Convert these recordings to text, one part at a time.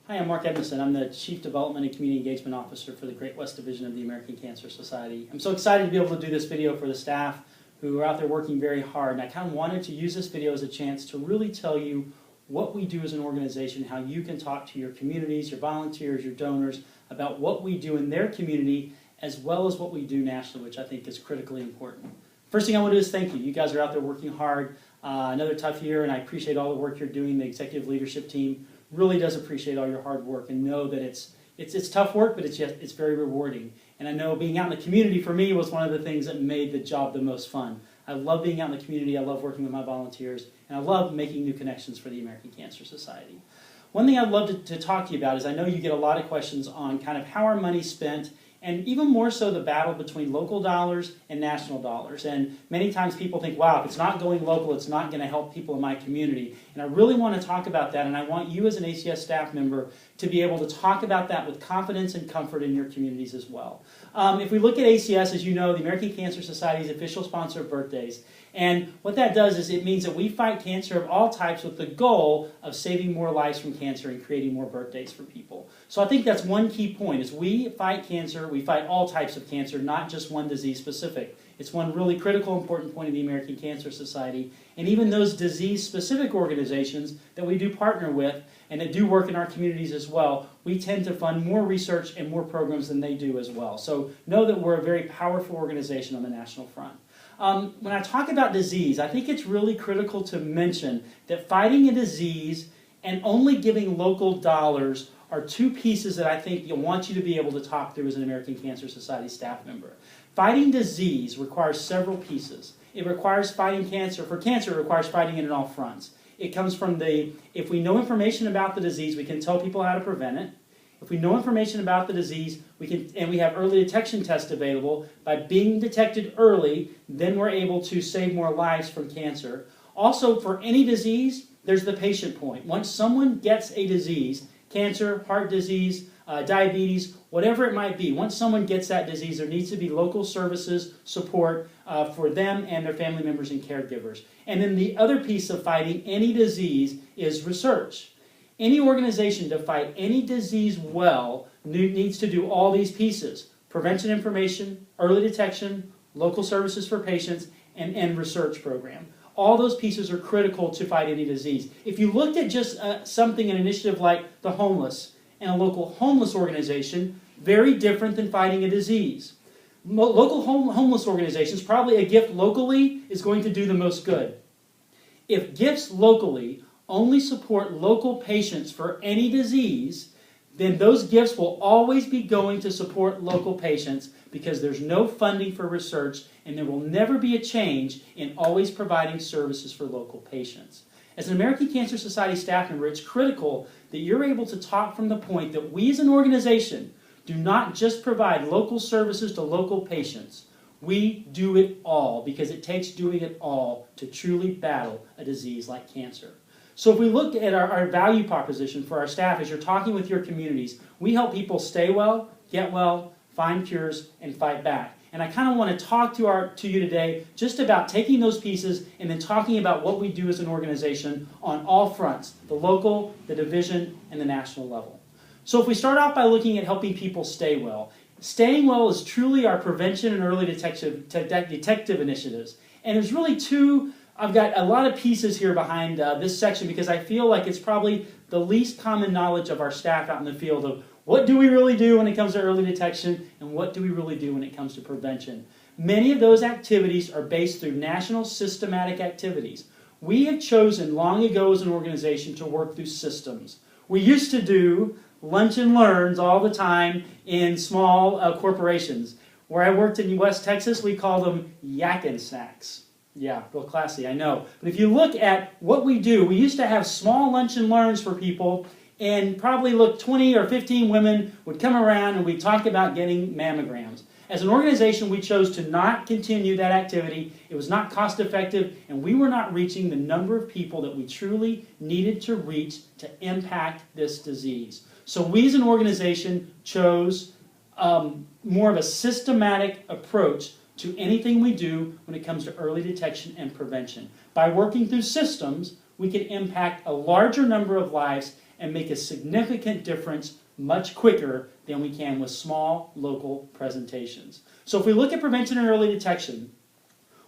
Hi, I'm Mark Edmondson. I'm the Chief Development and Community Engagement Officer for the Great West Division of the American Cancer Society. I'm so excited to be able to do this video for the staff who are out there working very hard. And I kind of wanted to use this video as a chance to really tell you what we do as an organization, how you can talk to your communities, your volunteers, your donors about what we do in their community, as well as what we do nationally, which I think is critically important. First thing I want to do is thank you. You guys are out there working hard. Another tough year, and I appreciate all the work you're doing. The executive leadership team really does appreciate all your hard work and know that it's tough work, but it's very rewarding. And I know being out in the community for me was one of the things that made the job the most fun. I love being out in the community. I love working with my volunteers, and I love making new connections for the American Cancer Society. One thing I'd love to talk to you about is I know you get a lot of questions on kind of how our money's spent, and even more so the battle between local dollars and national dollars. And many times people think, wow, if it's not going local, it's not going to help people in my community. And I really want to talk about that, and I want you as an ACS staff member to be able to talk about that with confidence and comfort in your communities as well. If we look at ACS, as you know, the American Cancer Society's official sponsor of birthdays. And what that does is it means that we fight cancer of all types with the goal of saving more lives from cancer and creating more birthdays for people. So I think that's one key point, is we fight cancer, we fight all types of cancer, not just one disease specific. It's one really critical, important point of the American Cancer Society. And even those disease-specific organizations that we do partner with and that do work in our communities as well, we tend to fund more research and more programs than they do as well. So know that we're a very powerful organization on the national front. When I talk about disease, I think it's really critical to mention that fighting a disease and only giving local dollars are two pieces that I think you'll want you to be able to talk through as an American Cancer Society staff member. Fighting disease requires several pieces. It requires fighting cancer. For cancer, it requires fighting it on all fronts. It comes from if we know information about the disease, we can tell people how to prevent it. If we know information about the disease, and we have early detection tests available, by being detected early, then we're able to save more lives from cancer. Also, for any disease, there's the patient point. Once someone gets a disease, cancer, heart disease, diabetes, whatever it might be, once someone gets that disease, there needs to be local services, support for them and their family members and caregivers. And then the other piece of fighting any disease is research. Any organization to fight any disease well needs to do all these pieces: prevention information, early detection, local services for patients, and research program. All those pieces are critical to fight any disease. If you looked at just an initiative like the homeless and a local homeless organization, very different than fighting a disease. Local homeless organizations, probably a gift locally is going to do the most good. If gifts locally only support local patients for any disease, then those gifts will always be going to support local patients because there's no funding for research, and there will never be a change in always providing services for local patients. As an American Cancer Society staff member, it's critical that you're able to talk from the point that we as an organization do not just provide local services to local patients. We do it all because it takes doing it all to truly battle a disease like cancer. So if we look at our value proposition for our staff, as you're talking with your communities, we help people stay well, get well, find cures, and fight back. And I kind of want to talk to you today just about taking those pieces and then talking about what we do as an organization on all fronts: the local, the division, and the national level. So if we start off by looking at helping people stay well, staying well is truly our prevention and early detective initiatives. And there's really I've got a lot of pieces here behind this section because I feel like it's probably the least common knowledge of our staff out in the field of what do we really do when it comes to early detection and what do we really do when it comes to prevention. Many of those activities are based through national systematic activities. We have chosen long ago as an organization to work through systems. We used to do lunch and learns all the time in small corporations. Where I worked in West Texas, we called them yakkin' snacks. Yeah, real classy, I know. But if you look at what we do, we used to have small lunch and learns for people, and probably 20 or 15 women would come around and we'd talk about getting mammograms. As an organization, we chose to not continue that activity. It was not cost effective, and we were not reaching the number of people that we truly needed to reach to impact this disease. So we as an organization chose more of a systematic approach to anything we do when it comes to early detection and prevention. By working through systems, we can impact a larger number of lives and make a significant difference much quicker than we can with small local presentations. So if we look at prevention and early detection,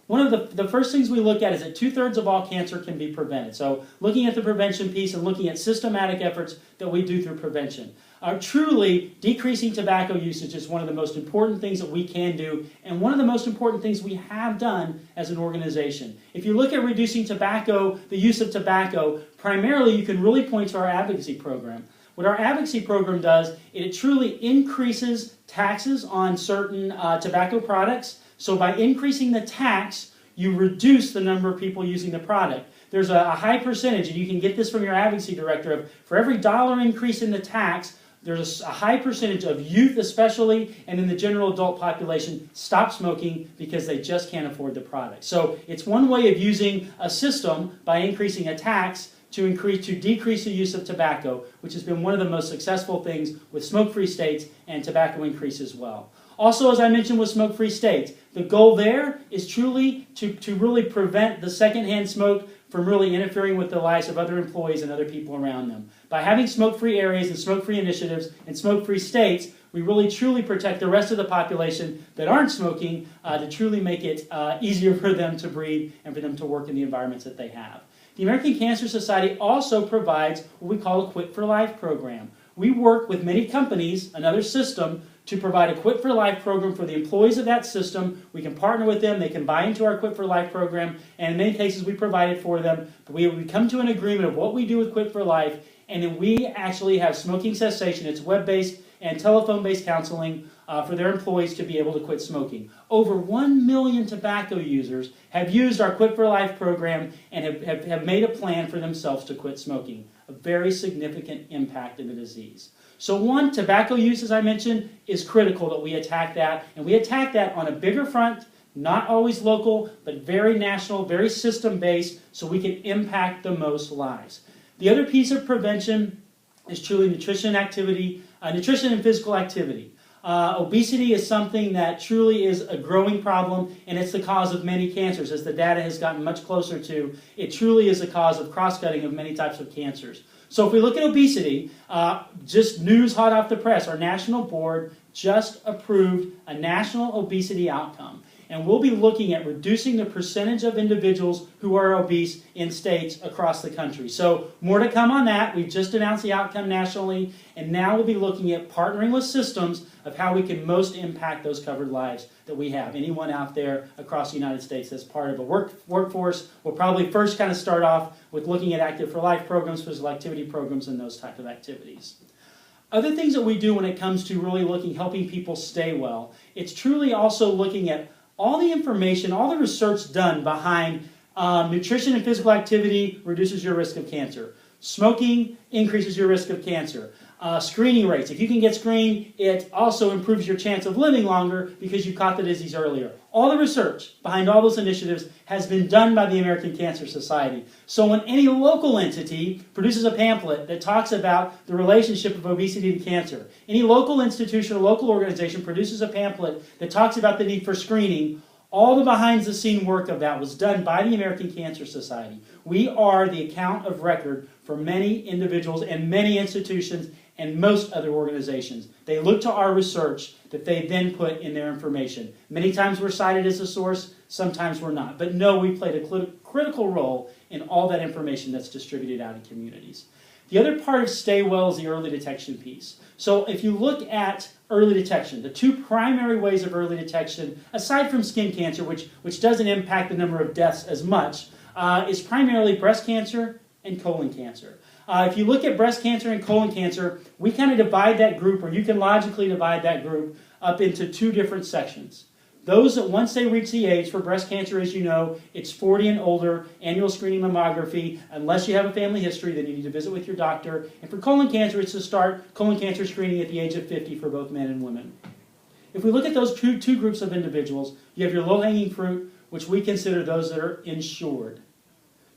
one of the first things we look at is that 2/3 of all cancer can be prevented. So looking at the prevention piece and looking at systematic efforts that we do through prevention. Truly, decreasing tobacco usage is one of the most important things that we can do, and one of the most important things we have done as an organization. If you look at reducing tobacco, the use of tobacco, primarily you can really point to our advocacy program. What our advocacy program does, it truly increases taxes on certain tobacco products. So by increasing the tax, you reduce the number of people using the product. There's a high percentage, and you can get this from your advocacy director, of for every dollar increase in the tax, there's a high percentage of youth especially, and in the general adult population, stop smoking because they just can't afford the product. So it's one way of using a system by increasing a tax to decrease the use of tobacco, which has been one of the most successful things with smoke-free states and tobacco increase as well. Also, as I mentioned with smoke-free states, the goal there is truly to really prevent the secondhand smoke from really interfering with the lives of other employees and other people around them. By having smoke-free areas and smoke-free initiatives and smoke-free states, we really truly protect the rest of the population that aren't smoking to truly make it easier for them to breathe and for them to work in the environments that they have. The American Cancer Society also provides what we call a Quit for Life program. We work with many companies, another system, to provide a Quit for Life program for the employees of that system. We can partner with them, they can buy into our Quit for Life program, and in many cases we provide it for them. But we come to an agreement of what we do with Quit for Life, and then we actually have smoking cessation. It's web-based and telephone-based counseling for their employees to be able to quit smoking. Over 1 million tobacco users have used our Quit for Life program and have made a plan for themselves to quit smoking. A very significant impact in the disease. So one, tobacco use, as I mentioned, is critical that we attack that. And we attack that on a bigger front, not always local, but very national, very system-based, so we can impact the most lives. The other piece of prevention is truly nutrition and physical activity. Obesity is something that truly is a growing problem, and it's the cause of many cancers. As the data has gotten much closer to, it truly is a cause of cross-cutting of many types of cancers. So if we look at obesity, just news hot off the press, our national board just approved a national obesity outcome. And we'll be looking at reducing the percentage of individuals who are obese in states across the country. So more to come on that. We've just announced the outcome nationally, and now we'll be looking at partnering with systems of how we can most impact those covered lives that we have. Anyone out there across the United States that's part of a workforce will probably first kind of start off with looking at Active for Life programs, physical activity programs, and those type of activities. Other things that we do when it comes to really helping people stay well, it's truly also looking at all the information, all the research done behind nutrition and physical activity reduces your risk of cancer. Smoking increases your risk of cancer. Screening rates. If you can get screened, it also improves your chance of living longer because you caught the disease earlier. All the research behind all those initiatives has been done by the American Cancer Society. So when any local entity produces a pamphlet that talks about the relationship of obesity to cancer, any local institution or local organization produces a pamphlet that talks about the need for screening, all the behind-the-scene work of that was done by the American Cancer Society. We are the account of record for many individuals and many institutions and most other organizations. They look to our research that they then put in their information. Many times we're cited as a source, sometimes we're not. But no, we played a critical role in all that information that's distributed out in communities. The other part of Stay Well is the early detection piece. So if you look at early detection, the two primary ways of early detection, aside from skin cancer, which doesn't impact the number of deaths as much, is primarily breast cancer and colon cancer. If you look at breast cancer and colon cancer, we kind of divide that group, or you can logically divide that group up into two different sections. Those that once they reach the age, for breast cancer, as you know, it's 40 and older, annual screening mammography. Unless you have a family history, then you need to visit with your doctor. And for colon cancer, it's to start colon cancer screening at the age of 50 for both men and women. If we look at those two groups of individuals, you have your low-hanging fruit, which we consider those that are insured.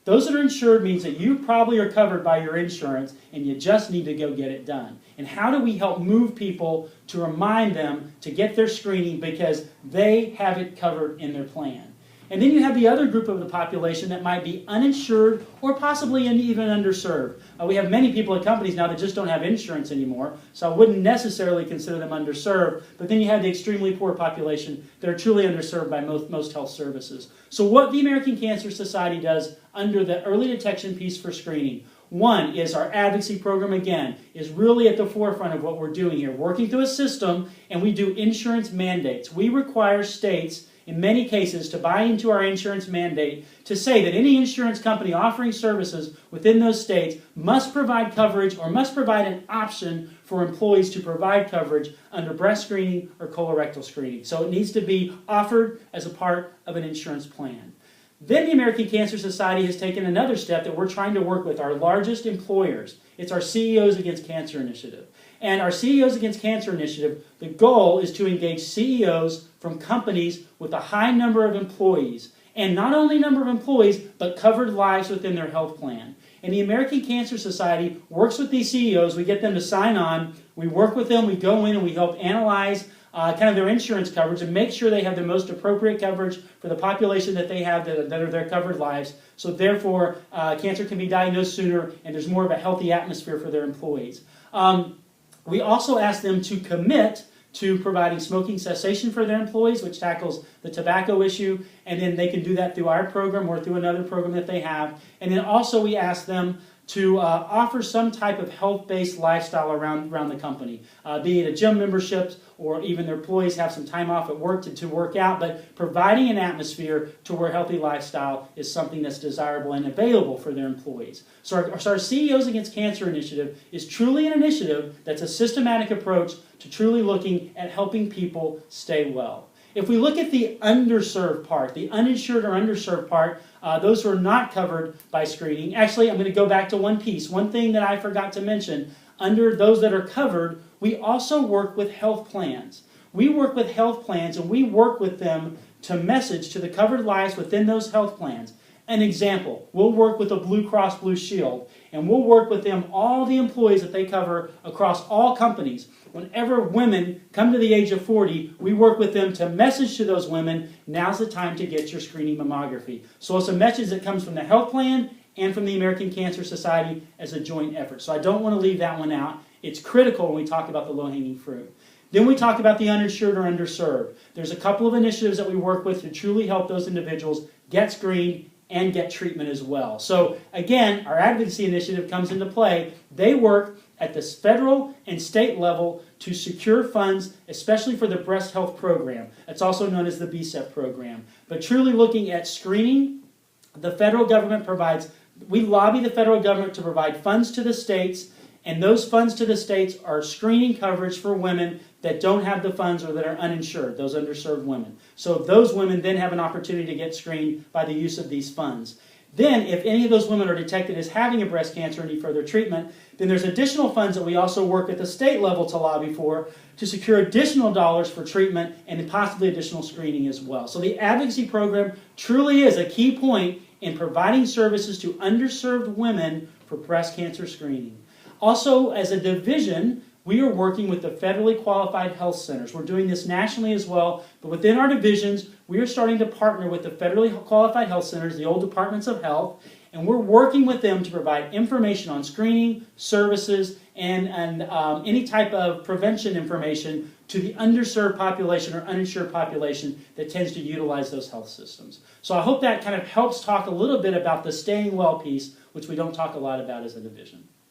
Those that are insured means that you probably are covered by your insurance and you just need to go get it done. And how do we help move people to remind them to get their screening because they have it covered in their plan? And then you have the other group of the population that might be uninsured or possibly even underserved. We have many people at companies now that just don't have insurance anymore, so I wouldn't necessarily consider them underserved. But then you have the extremely poor population that are truly underserved by most health services. So what the American Cancer Society does under the early detection piece for screening, one is our advocacy program, again, is really at the forefront of what we're doing here. Working through a system, and we do insurance mandates. We require states, in many cases, to buy into our insurance mandate to say that any insurance company offering services within those states must provide coverage or must provide an option for employees to provide coverage under breast screening or colorectal screening. So it needs to be offered as a part of an insurance plan. Then the American Cancer Society has taken another step that we're trying to work with our largest employers. It's our CEOs Against Cancer initiative. And our CEOs Against Cancer initiative, the goal is to engage CEOs from companies with a high number of employees. And not only number of employees, but covered lives within their health plan. And the American Cancer Society works with these CEOs. We get them to sign on. We work with them. We go in and we help analyze kind of their insurance coverage and make sure they have the most appropriate coverage for the population that they have that are their covered lives. So therefore, cancer can be diagnosed sooner and there's more of a healthy atmosphere for their employees. We also ask them to commit to providing smoking cessation for their employees, which tackles the tobacco issue, and then they can do that through our program or through another program that they have. And then also we ask them to offer some type of health-based lifestyle around the company, be it a gym membership or even their employees have some time off at work to work out, but providing an atmosphere to where healthy lifestyle is something that's desirable and available for their employees. So our CEOs Against Cancer initiative is truly an initiative that's a systematic approach to truly looking at helping people stay well. If we look at the underserved part, the uninsured or underserved part, those who are not covered by screening, actually I'm going to go back to one piece. One thing that I forgot to mention, under those that are covered, we also work with health plans. We work with health plans and we work with them to message to the covered lives within those health plans. An example, we'll work with a Blue Cross Blue Shield and we'll work with them, all the employees that they cover across all companies. Whenever women come to the age of 40, we work with them to message to those women, now's the time to get your screening mammography. So it's a message that comes from the health plan and from the American Cancer Society as a joint effort. So I don't want to leave that one out. It's critical when we talk about the low-hanging fruit. Then we talk about the uninsured or underserved. There's a couple of initiatives that we work with to truly help those individuals get screened and get treatment as well. So again, our advocacy initiative comes into play. They work at the federal and state level to secure funds, especially for the breast health program. It's also known as the BSEP program. But truly looking at screening, the federal government provides, we lobby the federal government to provide funds to the states, and those funds to the states are screening coverage for women that don't have the funds or that are uninsured, those underserved women. So those women then have an opportunity to get screened by the use of these funds. Then, if any of those women are detected as having a breast cancer and need further treatment, then there's additional funds that we also work at the state level to lobby for to secure additional dollars for treatment and possibly additional screening as well. So the advocacy program truly is a key point in providing services to underserved women for breast cancer screening. Also, as a division, we are working with the federally qualified health centers. We're doing this nationally as well, but within our divisions, we are starting to partner with the federally qualified health centers, the old departments of health, and we're working with them to provide information on screening, services, and any type of prevention information to the underserved population or uninsured population that tends to utilize those health systems. So I hope that kind of helps talk a little bit about the staying well piece, which we don't talk a lot about as a division.